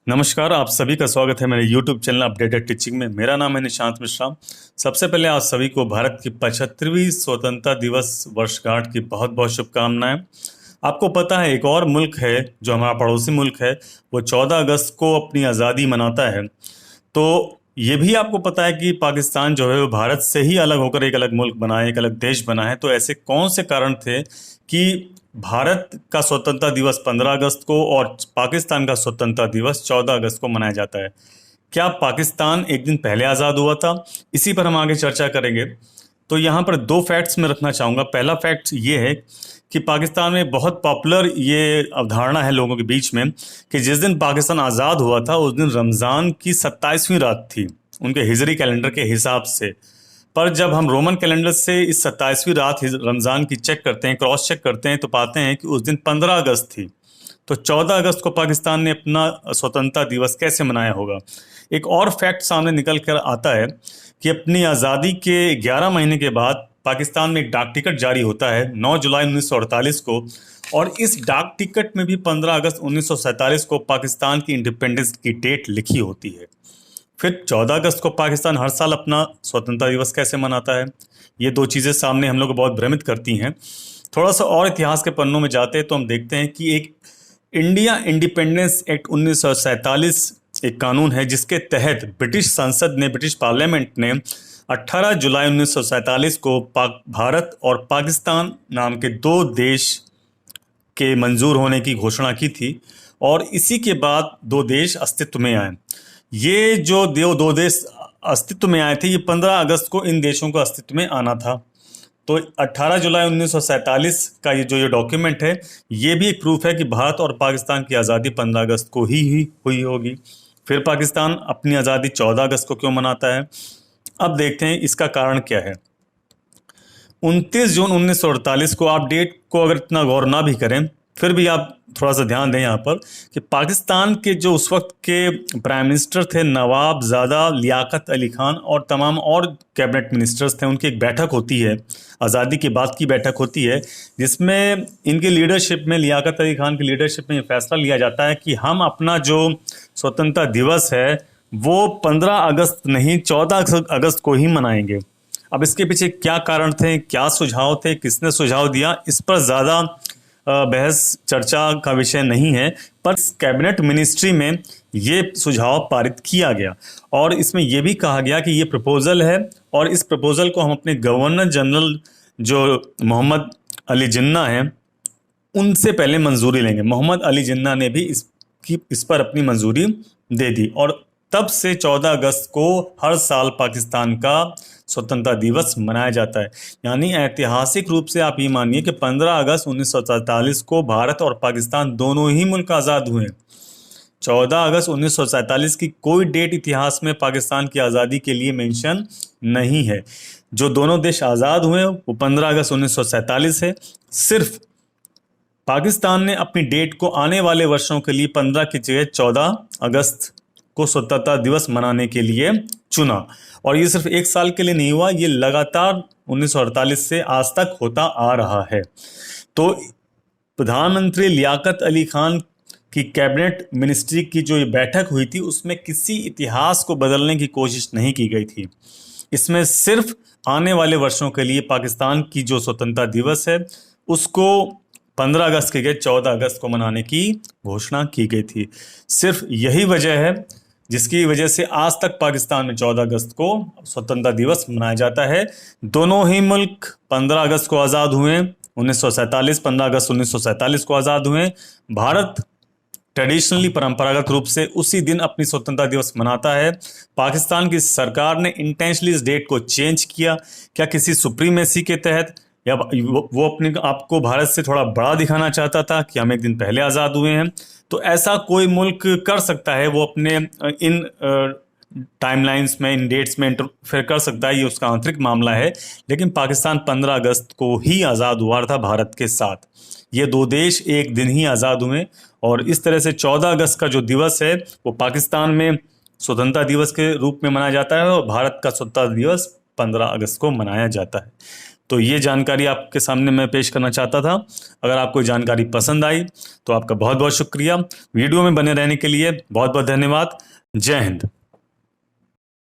नमस्कार, आप सभी का स्वागत है मेरे YouTube चैनल अपडेटेड टीचिंग में। मेरा नाम है निशांत मिश्रा। सबसे पहले आप सभी को भारत की 75वीं स्वतंत्रता दिवस वर्षगांठ की बहुत बहुत शुभकामनाएं। आपको पता है एक और मुल्क है जो हमारा पड़ोसी मुल्क है, वो 14 अगस्त को अपनी आज़ादी मनाता है। तो ये भी आपको पता है कि पाकिस्तान जो है वो भारत से ही अलग होकर एक अलग मुल्क बना है, एक अलग देश बना है। तो ऐसे कौन से कारण थे कि भारत का स्वतंत्रता दिवस 15 अगस्त को और पाकिस्तान का स्वतंत्रता दिवस 14 अगस्त को मनाया जाता है? क्या पाकिस्तान एक दिन पहले आज़ाद हुआ था? इसी पर हम आगे चर्चा करेंगे। तो यहाँ पर दो फैक्ट्स मैं रखना चाहूँगा। पहला फैक्ट ये है कि पाकिस्तान में बहुत पॉपुलर ये अवधारणा है लोगों के बीच में कि जिस दिन पाकिस्तान आज़ाद हुआ था उस दिन रमज़ान की 27वीं रात थी उनके हिजरी कैलेंडर के हिसाब से। पर जब हम रोमन कैलेंडर से इस 27वीं रात रमज़ान की चेक करते हैं, क्रॉस चेक करते हैं, तो पाते हैं कि उस दिन 15 अगस्त थी। तो 14 अगस्त को पाकिस्तान ने अपना स्वतंत्रता दिवस कैसे मनाया होगा? एक और फैक्ट सामने निकल कर आता है कि अपनी आज़ादी के 11 महीने के बाद पाकिस्तान में एक डाक टिकट जारी होता है 9 जुलाई 1948 को, और इस डाक टिकट में भी 15 अगस्त 1947 को पाकिस्तान की इंडिपेंडेंस की डेट लिखी होती है। फिर 14 अगस्त को पाकिस्तान हर साल अपना स्वतंत्रता दिवस कैसे मनाता है? ये दो चीज़ें सामने हम लोग को बहुत भ्रमित करती हैं। थोड़ा सा और इतिहास के पन्नों में जाते हैं तो हम देखते हैं कि एक इंडिया इंडिपेंडेंस एक्ट 1947 एक कानून है जिसके तहत ब्रिटिश संसद ने, ब्रिटिश पार्लियामेंट ने 18 जुलाई 1947 को भारत और पाकिस्तान नाम के दो देश के मंजूर होने की घोषणा की थी, और इसी के बाद दो देश अस्तित्व में आए। ये जो दो देश अस्तित्व में आए थे, ये 15 अगस्त को इन देशों को अस्तित्व में आना था। तो 18 जुलाई 1947 का ये डॉक्यूमेंट है, ये भी एक प्रूफ है कि भारत और पाकिस्तान की आज़ादी 15 अगस्त को ही हुई होगी। फिर पाकिस्तान अपनी आज़ादी 14 अगस्त को क्यों मनाता है? अब देखते हैं इसका कारण क्या है। 29 जून 1948 को, आप डेट को अगर इतना गौर ना भी करें फिर भी आप थोड़ा सा ध्यान दें यहाँ पर कि पाकिस्तान के जो उस वक्त के प्राइम मिनिस्टर थे नवाबजादा लियाकत अली खान, और तमाम और कैबिनेट मिनिस्टर्स थे, उनकी एक बैठक होती है, आज़ादी के बाद की बैठक होती है, जिसमें इनकी लीडरशिप में, लियाकत अली खान की लीडरशिप में ये फैसला लिया जाता है कि हम अपना जो स्वतंत्रता दिवस है वो 15 अगस्त नहीं 14 अगस्त को ही मनाएंगे। अब इसके पीछे क्या कारण थे, क्या सुझाव थे, किसने सुझाव दिया, इस पर ज़्यादा बहस चर्चा का विषय नहीं है। पर कैबिनेट मिनिस्ट्री में ये सुझाव पारित किया गया और इसमें यह भी कहा गया कि ये प्रपोजल है और इस प्रपोजल को हम अपने गवर्नर जनरल जो मोहम्मद अली जिन्ना हैं उनसे पहले मंजूरी लेंगे। मोहम्मद अली जिन्ना ने भी इस पर अपनी मंजूरी दे दी, और तब से 14 अगस्त को हर साल पाकिस्तान का स्वतंत्रता दिवस मनाया जाता है। यानी ऐतिहासिक रूप से आप ये मानिए कि 15 अगस्त 1947 को भारत और पाकिस्तान दोनों ही मुल्क आज़ाद हुए। 14 अगस्त 1947 की कोई डेट इतिहास में पाकिस्तान की आज़ादी के लिए मेंशन नहीं है। जो दोनों देश आज़ाद हुए वो 15 अगस्त 1947 है। सिर्फ पाकिस्तान ने अपनी डेट को आने वाले वर्षों के लिए 15 की जगह 14 अगस्त को स्वतंत्रता दिवस मनाने के लिए चुना, और ये सिर्फ एक साल के लिए नहीं हुआ, ये लगातार 1948 से आज तक होता आ रहा है। तो प्रधानमंत्री लियाकत अली खान की कैबिनेट मिनिस्ट्री की जो ये बैठक हुई थी उसमें किसी इतिहास को बदलने की कोशिश नहीं की गई थी। इसमें सिर्फ आने वाले वर्षों के लिए पाकिस्तान की जो स्वतंत्रता दिवस है उसको 15 अगस्त के जगह 14 अगस्त को मनाने की घोषणा की गई थी। सिर्फ यही वजह है जिसकी वजह से आज तक पाकिस्तान में 14 अगस्त को स्वतंत्रता दिवस मनाया जाता है। दोनों ही मुल्क 15 अगस्त को आज़ाद हुए, 1947 15 अगस्त 1947 को आज़ाद हुए। भारत ट्रेडिशनली, परंपरागत रूप से उसी दिन अपनी स्वतंत्रता दिवस मनाता है। पाकिस्तान की सरकार ने इंटेंशनली इस डेट को चेंज किया, क्या किसी सुप्रीमेसी के तहत, या वो अपने आप को भारत से थोड़ा बड़ा दिखाना चाहता था कि हम एक दिन पहले आज़ाद हुए हैं? तो ऐसा कोई मुल्क कर सकता है, वो अपने इन टाइमलाइंस में, इन डेट्स में इंटरफेयर कर सकता है, ये उसका आंतरिक मामला है। लेकिन पाकिस्तान 15 अगस्त को ही आज़ाद हुआ था भारत के साथ। ये दो देश एक दिन ही आज़ाद हुए, और इस तरह से 14 अगस्त का जो दिवस है वो पाकिस्तान में स्वतंत्रता दिवस के रूप में मनाया जाता है और भारत का स्वतंत्रता दिवस 15 अगस्त को मनाया जाता है। तो ये जानकारी आपके सामने मैं पेश करना चाहता था। अगर आपको ये जानकारी पसंद आई तो आपका बहुत बहुत शुक्रिया। वीडियो में बने रहने के लिए बहुत बहुत धन्यवाद। जय हिंद।